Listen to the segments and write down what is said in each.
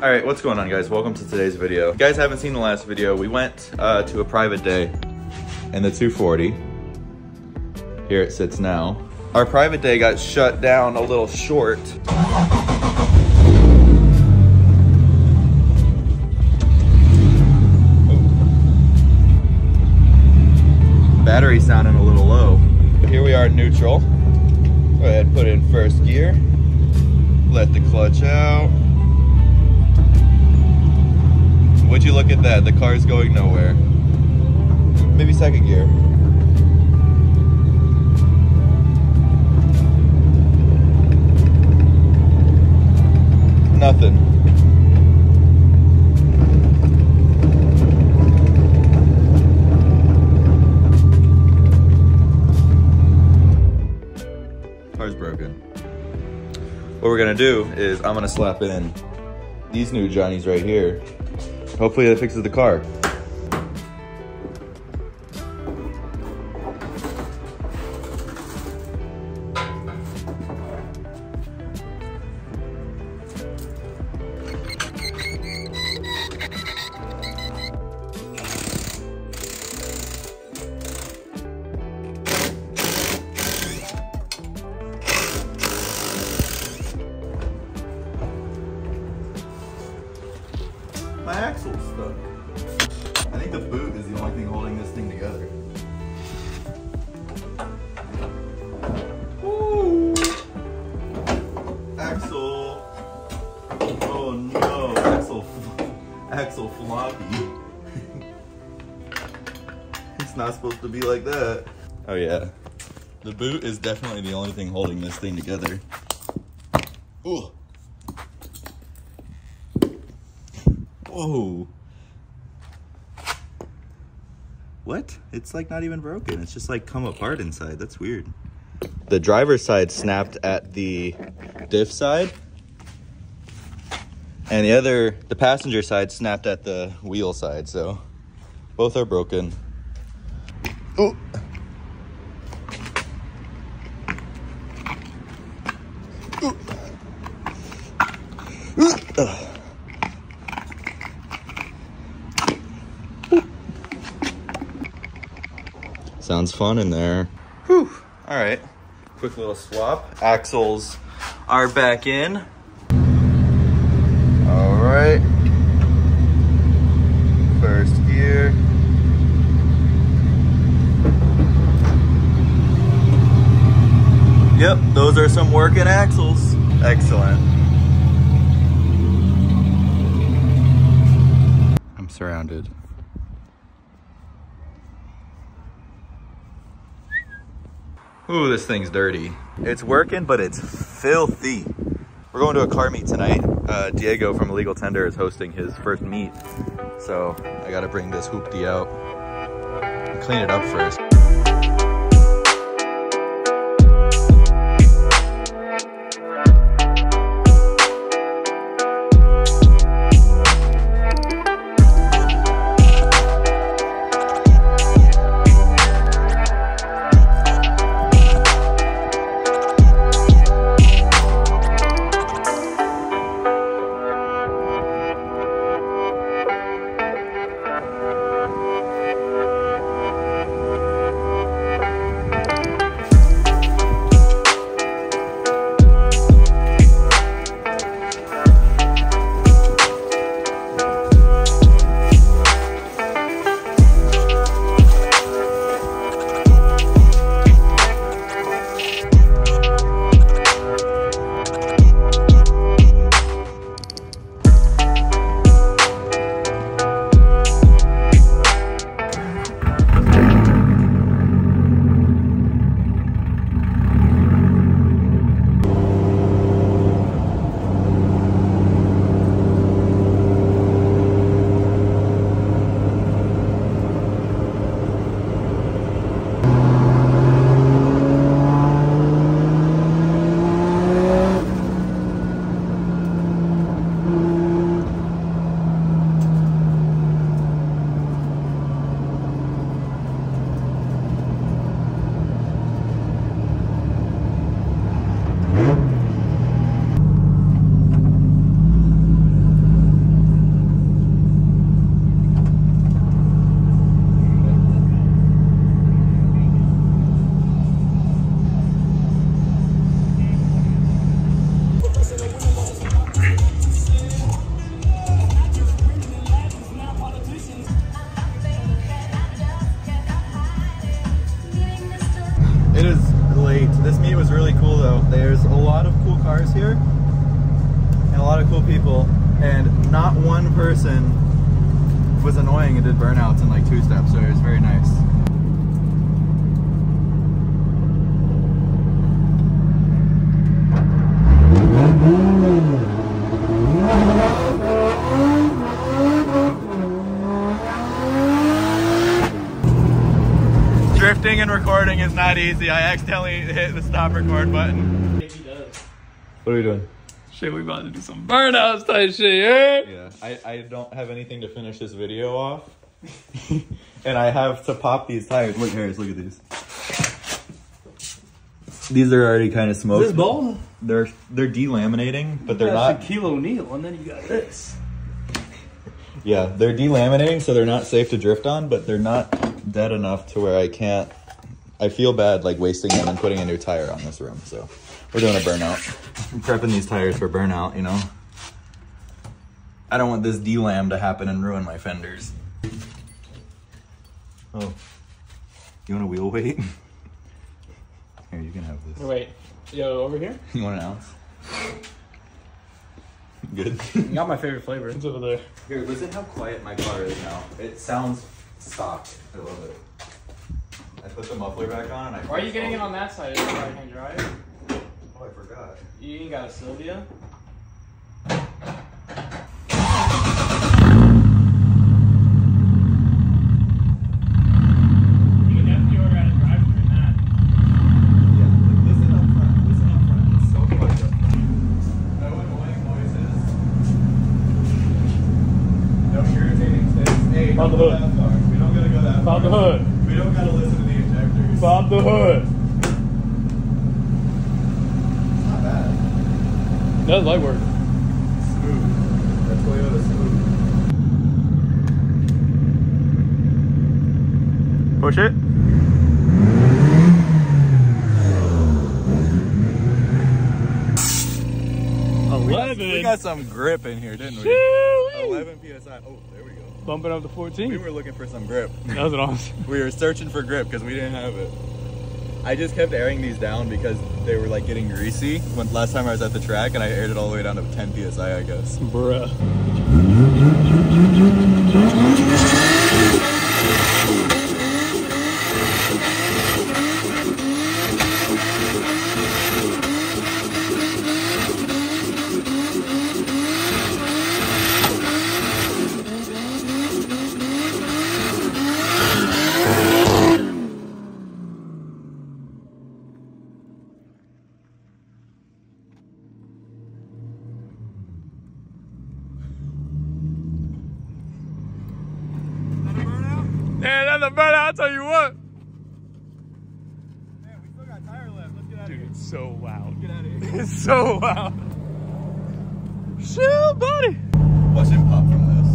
All right, what's going on, guys? Welcome to today's video. If you guys haven't seen the last video, we went to a private day in the 240. Here it sits now. Our private day got shut down a little short. Battery sounding a little low. Here we are in neutral. Go ahead and put it in first gear. Let the clutch out. Would you look at that? The car's going nowhere. Maybe second gear. Nothing. Car's broken. What we're gonna do is I'm gonna slap in these new Johnnies right here. Hopefully that fixes the car. My axle's stuck. I think the boot is the only thing holding this thing together. Woo! Axle. Oh no, axle floppy. It's not supposed to be like that. Oh yeah. The boot is definitely the only thing holding this thing together. Ooh. Whoa. What? It's like not even broken. It's just like come apart inside. That's weird. The driver's side snapped at the diff side. And the passenger side snapped at the wheel side. So both are broken. Oh. Sounds fun in there. Whew. All right, quick little swap. Axles are back in. All right. First gear. Yep, those are some working axles. Excellent. I'm surrounded. Ooh, this thing's dirty. It's working, but it's filthy. We're going to a car meet tonight. Diego from Illegal Tender is hosting his first meet. So I gotta bring this hoopty out and clean it up first. and not one person was annoying and did burnouts in like 2 steps, so it was very nice. Drifting and recording is not easy. I accidentally hit the stop record button. What are we doing? Shit, we about to do some burnouts type shit, yeah? Yeah, I don't have anything to finish this video off. And I have to pop these tires. Look, Harris, look at these. These are already kind of smoked. This ball? They're delaminating, but they're not. Shaquille O'Neal, and then you got this. Yeah, they're delaminating, so they're not safe to drift on, but they're not dead enough to where I can't. I feel bad like wasting them and putting a new tire on this rim, so we're doing a burnout. I'm prepping these tires for burnout, you know. I don't want this delam to happen and ruin my fenders. Oh, you want a wheel weight? Here, you can have this. Wait, yo, over here? You want an ounce? Good. You got my favorite flavor. It's over there. Here, listen how quiet my car is now. It sounds stock. I love it. I put the muffler back on and I... Why are you getting it on that side? Is it right-hand drive? Oh, I forgot. You ain't got a Sylvia? Pop the hood. We don't gotta go that far. Pop the hood. We don't gotta listen to the injectors. Pop the hood. It's not bad. That's light work. Smooth. That's Toyota smooth. Push it. 11. We got some grip in here, didn't we? Shoo-wee. 11 PSI. Oh, there we go. Bumping up to 14. We were looking for some grip. That was awesome. We were searching for grip because we didn't have it. I just kept airing these down because they were like getting greasy. When last time I was at the track and I aired it all the way down to 10 PSI, I guess. Bruh. Man, that's a burnout, I'll tell you what. Man, we still got tire left. Let's get out of here. Dude, it's so loud. Let's get out of here. It's so loud. Chill, buddy. Watch him pop from this.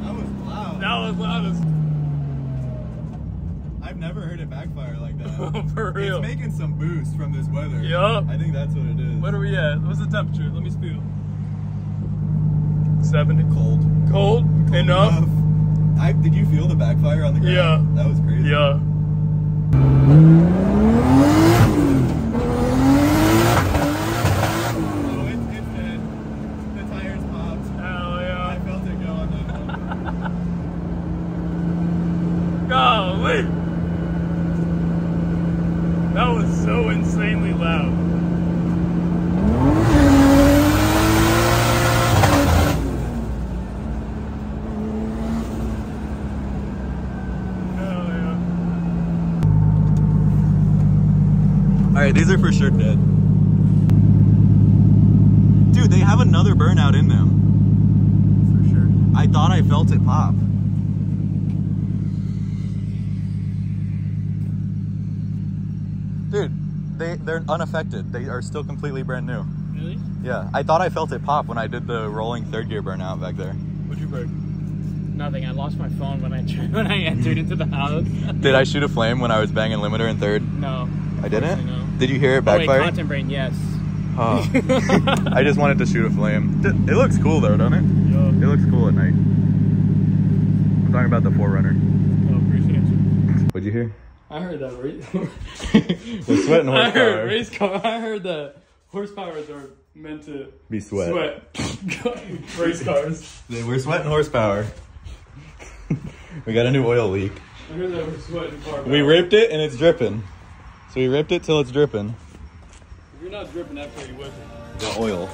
That was loud. That was loud as... I've never heard it backfire like that. For real. It's making some boost from this weather. Yup. I think that's what it is. What are we at? What's the temperature? Let me feel. 70. Cold. Cold? Enough? Did you feel the backfire on the ground? Yeah. That was crazy. Yeah. Oh, it's dead. The tires popped. Hell yeah. I felt it go on that one. Golly. That was so insanely loud. Hell yeah. Alright, these are for sure dead. Dude, they have another burnout in them. For sure. I thought I felt it pop. Dude, they're unaffected. They are still completely brand new. Really? Yeah, I thought I felt it pop when I did the rolling third gear burnout back there. What'd you break? Nothing. I lost my phone when I entered into the house. Did I shoot a flame when I was banging limiter in third? No. I didn't? No. Did you hear it Oh, wait, backfire? content brain, yes. Oh. I just wanted to shoot a flame. It looks cool though, doesn't it? Yo. It looks cool at night. I'm talking about the 4Runner. Oh, appreciate you. What'd you hear? I heard that We're sweating I horsepower. heard race car. I heard that horsepowers are meant to Be sweat. race cars. We're sweating horsepower. We got a new oil leak. I heard that we're sweating car. We ripped it and it's dripping. So we ripped it till it's dripping. If you're not dripping after you whip it. The oil.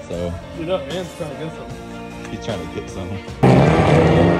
So Dude, that man's trying to get some. he's trying to get some.